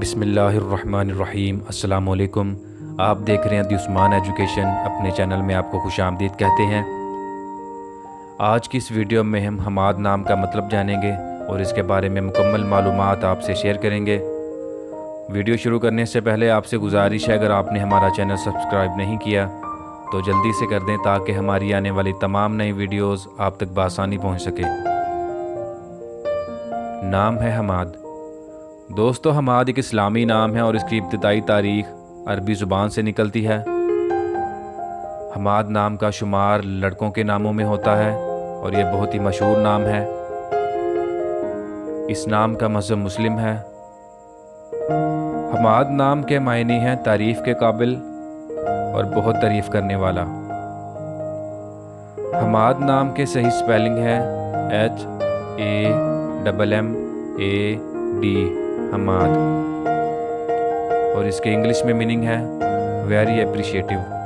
بسم اللہ الرحمن الرحیم۔ السلام علیکم۔ آپ دیکھ رہے ہیں دی عثمان ایجوکیشن، اپنے چینل میں آپ کو خوش آمدید کہتے ہیں۔ آج کی اس ویڈیو میں ہم حماد نام کا مطلب جانیں گے اور اس کے بارے میں مکمل معلومات آپ سے شیئر کریں گے۔ ویڈیو شروع کرنے سے پہلے آپ سے گزارش ہے، اگر آپ نے ہمارا چینل سبسکرائب نہیں کیا تو جلدی سے کر دیں تاکہ ہماری آنے والی تمام نئی ویڈیوز آپ تک بآسانی پہنچ سکے۔ نام ہے حماد۔ دوستو، حماد ایک اسلامی نام ہے اور اس کی ابتدائی تاریخ عربی زبان سے نکلتی ہے۔ حماد نام کا شمار لڑکوں کے ناموں میں ہوتا ہے اور یہ بہت ہی مشہور نام ہے۔ اس نام کا مذہب مسلم ہے۔ حماد نام کے معنی ہیں تعریف کے قابل اور بہت تعریف کرنے والا۔ حماد نام کے صحیح سپیلنگ ہے HAMMAD، حماد، اور اس کے انگلش میں میننگ ہے ویری اپریشیٹیو۔